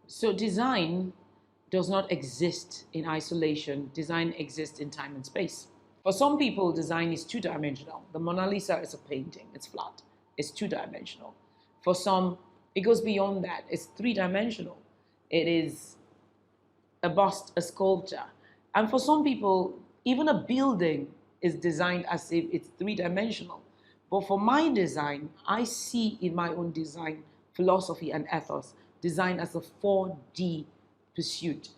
So design does not exist in isolation. Design exists in time and space. For some people, design is two-dimensional. The Mona Lisa is a painting. It's flat. It's two-dimensional. For some, it goes beyond that. It's three-dimensional. It is a bust, a sculpture. And for some people, even a building is designed as if it's three-dimensional. But for my design, I see in my own design philosophy and ethos design as a 4D pursuit.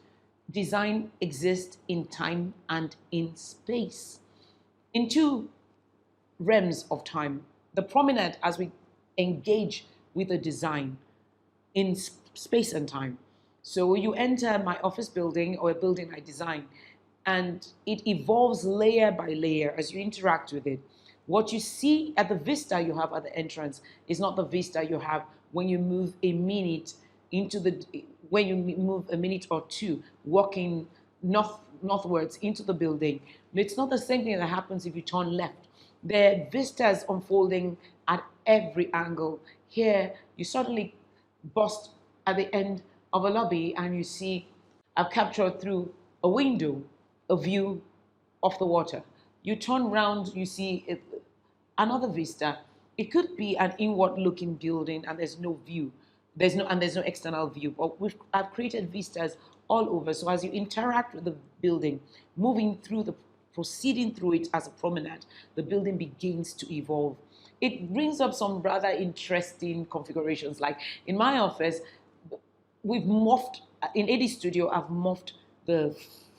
Design exists in time and in space. In two realms of time, the prominent as we engage with a design in space and time. So you enter my office building or a building I design, and it evolves layer by layer as you interact with it. What you see at the vista you have at the entrance is not the vista you have when you move a minute into the when you move a minute or two walking northwards into the building. It's not the same thing that happens if you turn left. There are vistas unfolding at every angle. Here, you suddenly bust at the end of a lobby and you see I've captured through a window a view of the water. You turn around, you see another vista. It could be an inward-looking building, and there's no view. There's no external view. But I've created vistas all over. So as you interact with the building, proceeding through it as a promenade, the building begins to evolve. It brings up some rather interesting configurations. Like in my office, we've morphed in AD Studio. I've morphed the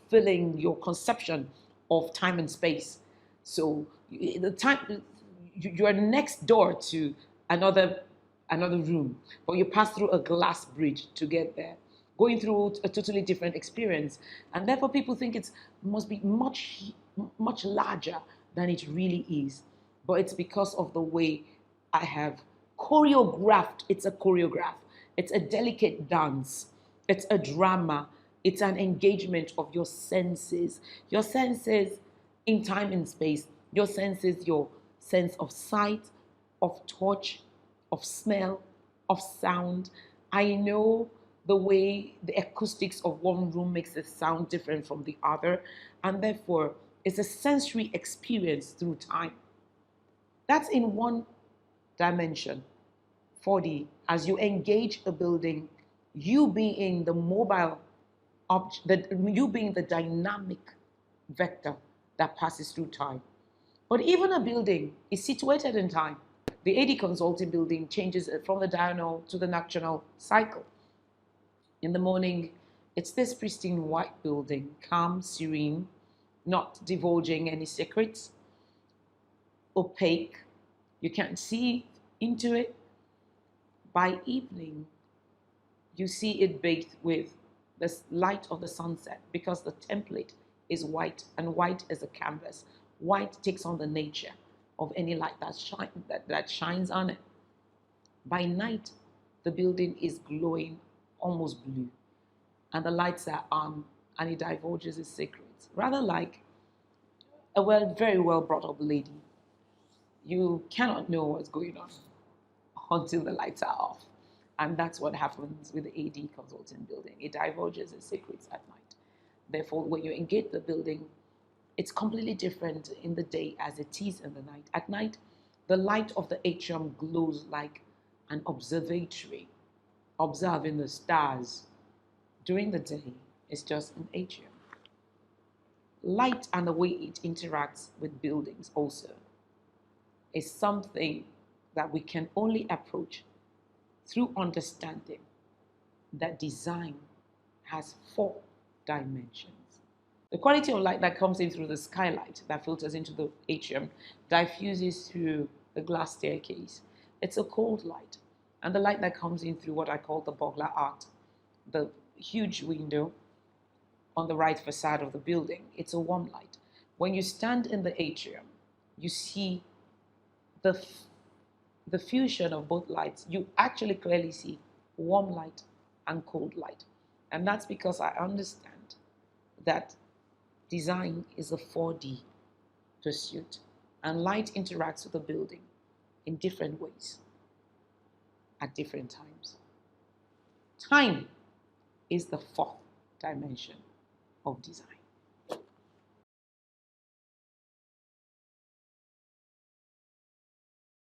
filling your conception of time and space. So the time you are next door to another room, but you pass through a glass bridge to get there, going through a totally different experience, and therefore people think it must be much larger than it really is. But it's because of the way I have choreographed. It's a choreograph. It's a delicate dance. It's a drama. It's an engagement of your senses. Your senses in time and space. Your senses, your sense of sight, of touch, of smell, of sound. I know the way the acoustics of one room makes it sound different from the other, and therefore it's a sensory experience through time. That's in one dimension, 4D. As you engage a building, you being the mobile object, you being the dynamic vector that passes through time. But even a building is situated in time. The AD Consulting building changes from the diurnal to the nocturnal cycle. In the morning, it's this pristine white building, calm, serene, not divulging any secrets, opaque. You can't see into it. By evening, you see it bathed with the light of the sunset because the template is white and white is a canvas. White takes on the nature of any light that shines on it. By night, the building is glowing almost blue, and the lights are on, and it divulges its secrets. Rather like very well brought up lady. You cannot know what's going on until the lights are off. And that's what happens with the AD Consulting building. It divulges its secrets at night. Therefore, when you engage the building, it's completely different in the day as it is in the night. At night, the light of the atrium glows like an observatory, observing the stars. During the day, it's just an atrium. Light and the way it interacts with buildings also is something that we can only approach through understanding that design has 4 dimensions. The quality of light that comes in through the skylight that filters into the atrium diffuses through the glass staircase. It's a cold light. And the light that comes in through what I call the burglar art, the huge window on the right facade of the building, it's a warm light. When you stand in the atrium, you see the fusion of both lights. You actually clearly see warm light and cold light. And that's because I understand that design is a 4D pursuit, and light interacts with the building in different ways at different times. Time is the fourth dimension of design.